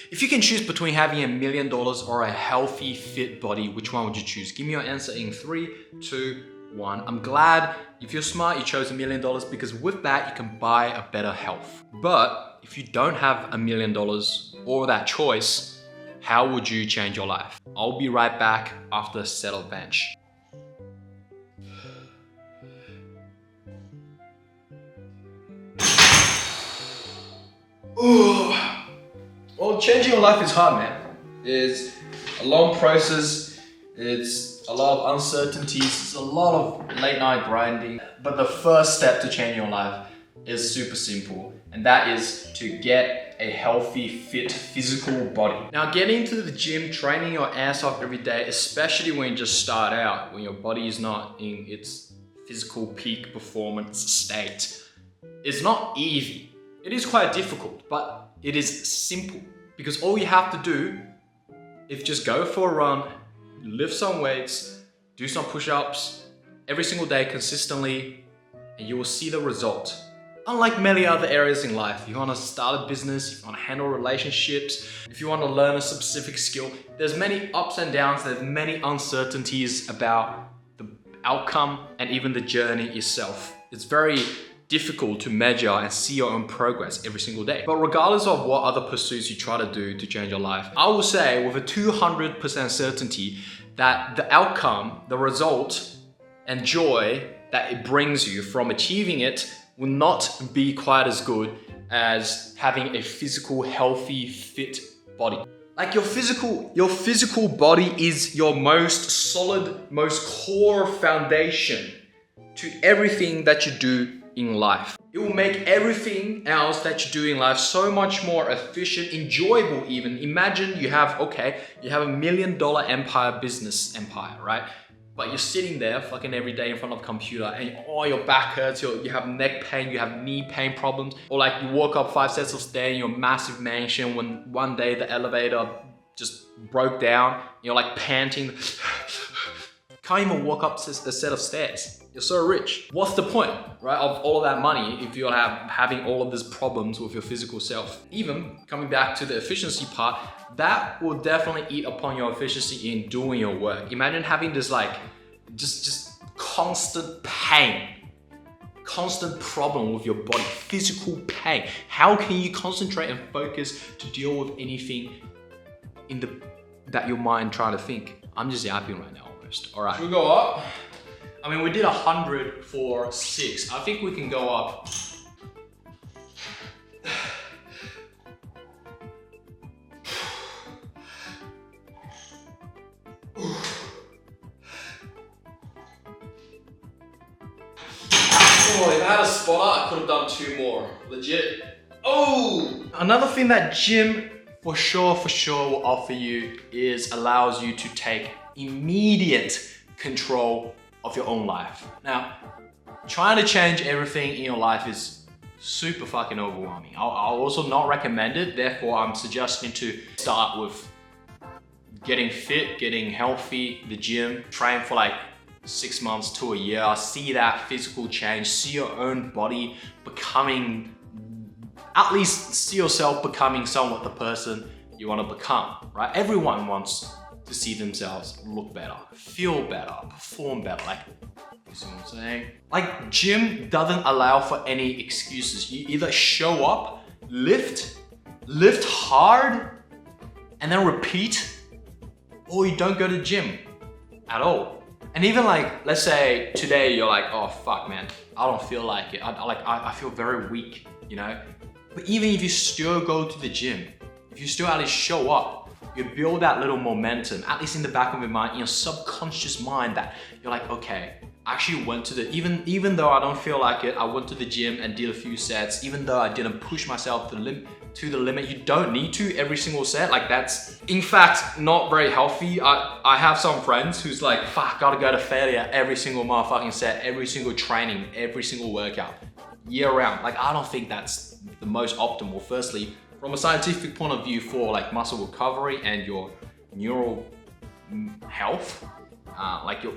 If you can choose between having $1 million or a healthy, fit body, which one would you choose? Give me your answer in 3, 2, 1. I'm glad if you're smart, you chose $1 million because with that, you can buy a better health. But if you don't have $1 million or that choice, how would you change your life? I'll be right back after a settled bench. Ooh. Well, changing your life is hard, man. It's a long process. It's a lot of uncertainties. It's a lot of late night grinding. But the first step to change your life is super simple. And that is to get a healthy, fit, physical body. Now, getting into the gym, training your ass off every day, especially when you just start out, when your body is not in its physical peak performance state, is not easy. It is quite difficult, but it is simple because all you have to do is just go for a run, lift some weights, do some push-ups every single day consistently, and you will see the result. Unlike many other areas in life, if you want to start a business, if you want to handle relationships, if you want to learn a specific skill, there's many ups and downs, there's many uncertainties about the outcome and even the journey itself. It's very difficult to measure and see your own progress every single day. But regardless of what other pursuits you try to do to change your life, I will say with a 200% certainty that the outcome, the result, and joy that it brings you from achieving it will not be quite as good as having a physical, healthy, fit body. Like your physical body is your most solid, most core foundation to everything that you do in life. It will make everything else that you do in life so much more efficient, enjoyable even. Imagine you have $1 million business empire, right? But you're sitting there fucking every day in front of a computer and your back hurts, you have neck pain, you have knee pain problems, or like you walk up 5 sets of stairs in your massive mansion when one day the elevator just broke down, you're like panting, can't even walk up a set of stairs. You're so rich. What's the point, right, of all of that money if you're having all of these problems with your physical self? Even coming back to the efficiency part, that will definitely eat upon your efficiency in doing your work. Imagine having this like, just constant pain, constant problem with your body, physical pain. How can you concentrate and focus to deal with anything that your mind trying to think? I'm just yapping right now almost. All right. Should we go up? I mean, we did 100 for 6. I think we can go up. Oh, if I had a spotter, I could have done 2 more. Legit. Oh! Another thing that gym for sure will offer you is allows you to take immediate control of your own life. Now, trying to change everything in your life is super fucking overwhelming. I'll also not recommend it. Therefore, I'm suggesting to start with getting fit, getting healthy, the gym, train for like 6 months to a year, see that physical change, see your own body becoming, at least see yourself becoming somewhat the person you want to become, right? Everyone wants to see themselves look better, feel better, perform better. Like, you see what I'm saying? Like, gym doesn't allow for any excuses. You either show up, lift hard, and then repeat, or you don't go to gym at all. And even like, let's say today you're like, oh fuck man, I don't feel like it. I feel very weak, you know? But even if you still go to the gym, if you still at least show up, you build that little momentum, at least in the back of your mind, in your subconscious mind, that you're like, okay, I actually went to the, even though I don't feel like it, I went to the gym and did a few sets, even though I didn't push myself to the limit. You don't need to every single set. Like, that's, in fact, not very healthy. I have some friends who's like, fuck, gotta go to failure every single motherfucking set, every single training, every single workout, year round. Like, I don't think that's the most optimal. Firstly, from a scientific point of view for like muscle recovery and your neural health,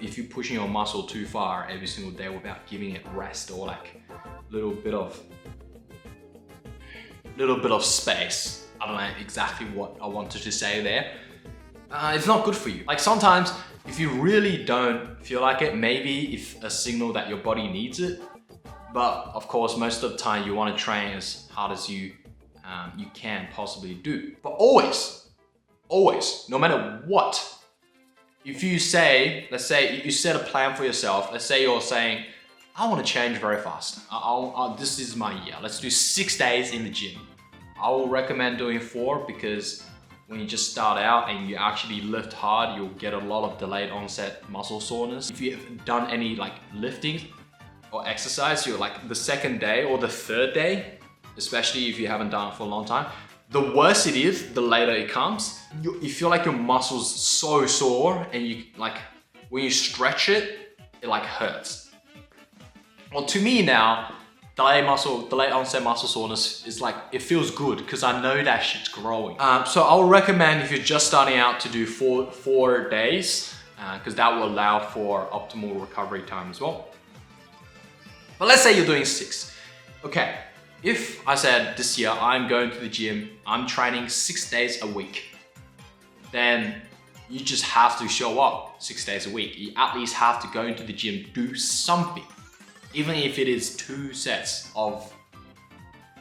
if you're pushing your muscle too far every single day without giving it rest or like little bit of space, I don't know exactly what I wanted to say there. It's not good for you. Like sometimes, if you really don't feel like it, maybe if a signal that your body needs it. But of course, most of the time you want to train as hard as you can possibly do. But always, no matter what, if you say, let's say you set a plan for yourself, let's say you're saying, I want to change very fast. This is my year. Let's do 6 days in the gym. I will recommend doing 4 because when you just start out and you actually lift hard, you'll get a lot of delayed onset muscle soreness. If you have done any like lifting or exercise, you're like the second day or the third day, especially if you haven't done it for a long time, the worse it is, the later it comes. You feel like your muscles so sore, and you like when you stretch it, it like hurts. Well, to me now, delayed onset muscle soreness is like, it feels good because I know that shit's growing. So I'll recommend if you're just starting out to do 4 days, because that will allow for optimal recovery time as well. But let's say you're doing 6. Okay, if I said this year I'm going to the gym, I'm training 6 days a week, then you just have to show up 6 days a week. You at least have to go into the gym, do something. Even if it is 2 sets of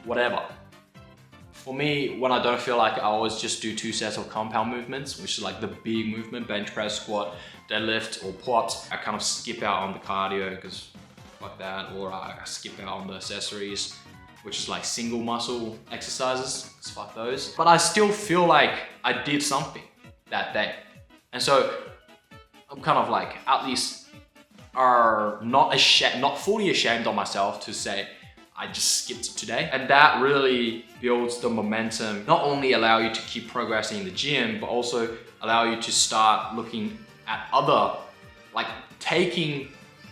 whatever. For me, when I don't feel like it, I always just do 2 sets of compound movements, which is like the big movement, bench press, squat, deadlift, or pull-ups. I kind of skip out on the cardio because fuck that, or I skip out on the accessories, which is like single muscle exercises, because fuck those. But I still feel like I did something that day. And so I'm kind of like, at least are not fully ashamed of myself to say I just skipped today. And that really builds the momentum, not only allow you to keep progressing in the gym, but also allow you to start looking at other, like taking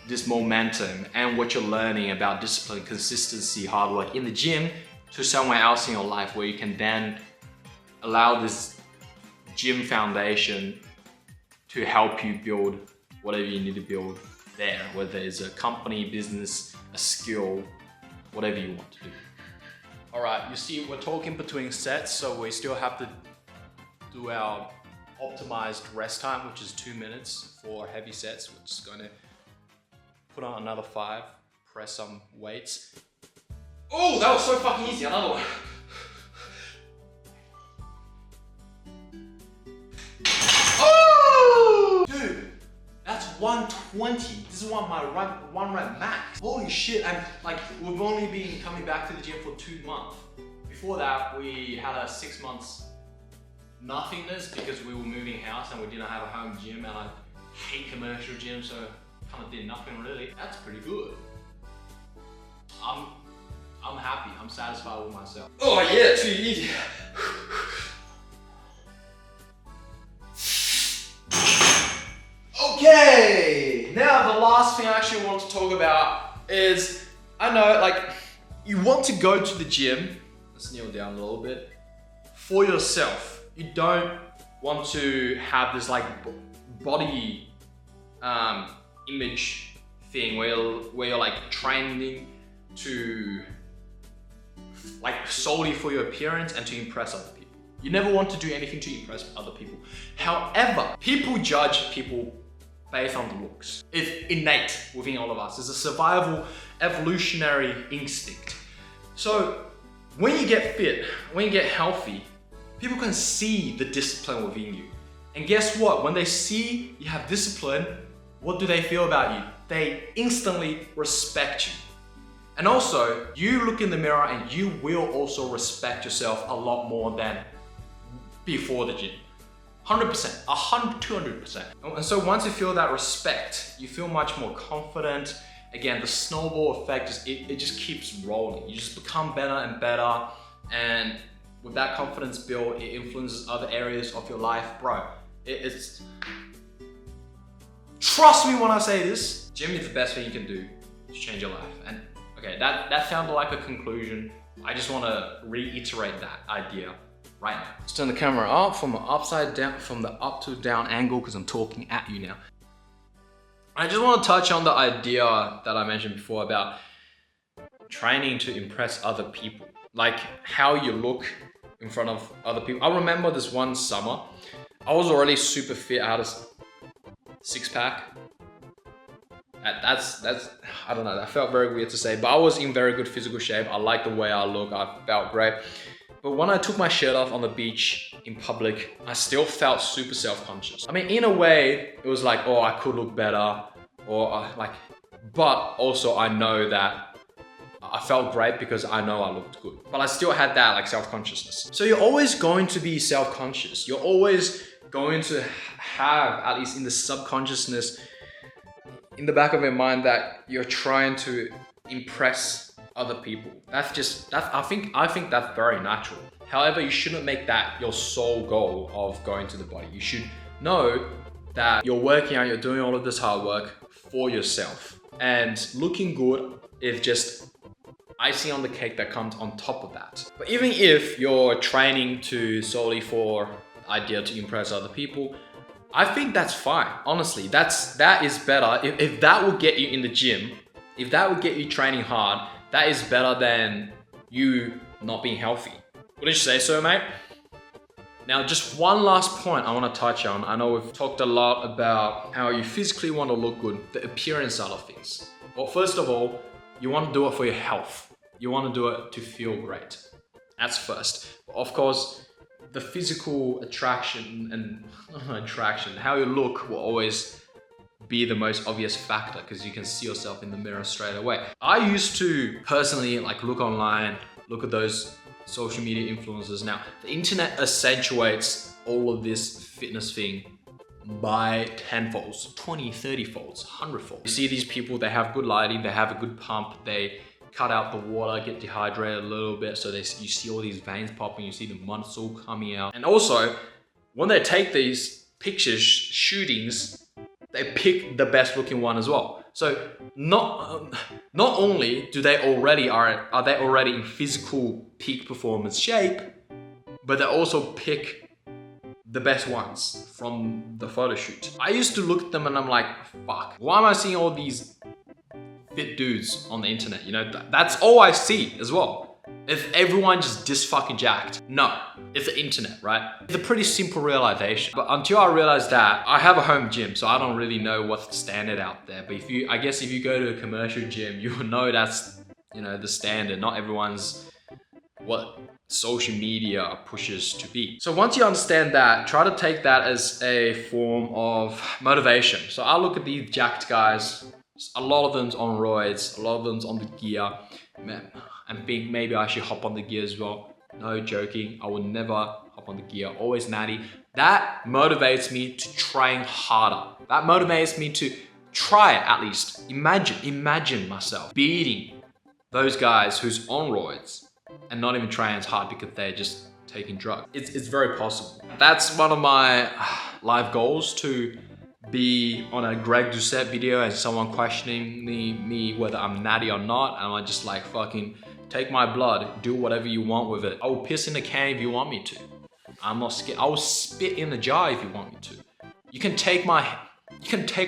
this momentum and what you're learning about discipline, consistency, hard work in the gym to somewhere else in your life where you can then allow this gym foundation to help you build whatever you need to build there, whether it's a company, business, a skill, whatever you want to do. All right, you see, we're talking between sets, so we still have to do our optimized rest time, which is 2 minutes for heavy sets. We're just gonna put on another 5, press some weights. Oh, that was so fucking easy, another one. Oh! Dude, that's 120. This is one rep max. Holy shit, and like, we've only been coming back to the gym for 2 months. Before that, we had a 6 months nothingness because we were moving house and we didn't have a home gym, and I hate commercial gyms, so kind of did nothing really. That's pretty good. I'm happy, I'm satisfied with myself. Oh yeah, too easy. Okay, now the last thing I actually want to talk about is, I know, like, you want to go to the gym, let's kneel down a little bit, for yourself. You don't want to have this like body image thing where you're like training to like solely for your appearance and to impress other people. You never want to do anything to impress other people. However, people judge people based on the looks. It's innate within all of us. It's a survival, evolutionary instinct. So when you get fit, when you get healthy, people can see the discipline within you. And guess what? When they see you have discipline, what do they feel about you? They instantly respect you. And also, you look in the mirror and you will also respect yourself a lot more than before the gym. 100%, 200%. And so once you feel that respect, you feel much more confident. Again, the snowball effect, it just keeps rolling. You just become better and better. And with that confidence built, it influences other areas of your life. Bro, it's... Trust me when I say this, gym is the best thing you can do to change your life. And okay, that sounded like a conclusion. I just want to reiterate that idea right now. Let's turn the camera up from the upside down, from the up to down angle, because I'm talking at you now. I just want to touch on the idea that I mentioned before about training to impress other people. Like how you look in front of other people. I remember this one summer, I was already super fit. I had a six-pack. That's I don't know, that felt very weird to say, but I was in very good physical shape. I liked the way I look, I felt great. But when I took my shirt off on the beach in public, I still felt super self-conscious. I mean, in a way, it was like, oh, I could look better, or but also I know that I felt great because I know I looked good. But I still had that like self-consciousness. So you're always going to be self-conscious. You're always going to have, at least in the subconsciousness, in the back of your mind, that you're trying to impress other people. I think that's very natural. However, you shouldn't make that your sole goal of going to the body. You should know that you're working out, you're doing all of this hard work for yourself. And looking good is just icing on the cake that comes on top of that. But even if you're training to solely for the idea to impress other people, I think that's fine. Honestly, that is better. If that will get you in the gym, if that will get you training hard, that is better than you not being healthy. Wouldn't you say so, mate? Now, just one last point I want to touch on. I know we've talked a lot about how you physically want to look good, the appearance side of things. Well, first of all, you want to do it for your health. You want to do it to feel great. That's first. Of course, the physical attraction and how you look will always be the most obvious factor because you can see yourself in the mirror straight away. I used to personally like look online, look at those social media influencers. Now, the internet accentuates all of this fitness thing by 10-folds, 20, 30-folds, 100-folds. You see these people, they have good lighting, they have a good pump, they cut out the water, get dehydrated a little bit, so you see all these veins popping, you see the muscle coming out. And also, when they take these pictures, shootings, they pick the best looking one as well. So not only are they already in physical peak performance shape, but they also pick the best ones from the photo shoot. I used to look at them and I'm like, fuck, why am I seeing all these fit dudes on the internet? You know, that's all I see as well. If everyone just this fucking jacked. No, it's the internet, right? It's a pretty simple realization. But until I realized that, I have a home gym, so I don't really know what's the standard out there. But I guess if you go to a commercial gym, you will know that's, you know, the standard. Not everyone's what social media pushes to be. So once you understand that, try to take that as a form of motivation. So I look at these jacked guys, a lot of them's on roids, a lot of them's on the gear, man, and think maybe I should hop on the gear as well. No, joking, I will never hop on the gear, always natty. That motivates me to train harder. That motivates me to try it at least. Imagine myself beating those guys who's on roids and not even trying as hard because they're just taking drugs. It's very possible. That's one of my life goals, to be on a Greg Doucette video and someone questioning me whether I'm natty or not, and I'm just like, fucking take my blood, do whatever you want with it. I will piss in the can if you want me to. I'm not scared. I will spit in the jar if you want me to. You can take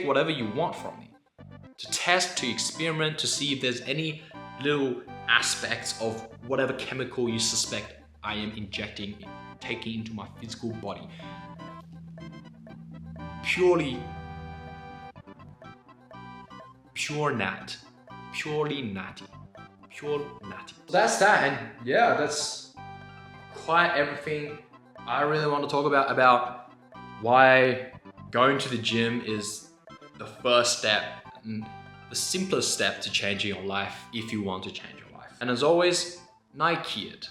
whatever you want from me. To test, to experiment, to see if there's any little aspects of whatever chemical you suspect I am taking into my physical body. Purely natty. That's that, and yeah, that's quite everything I really want to talk about why going to the gym is the first step and the simplest step to changing your life if you want to change your life. And as always, Nike it.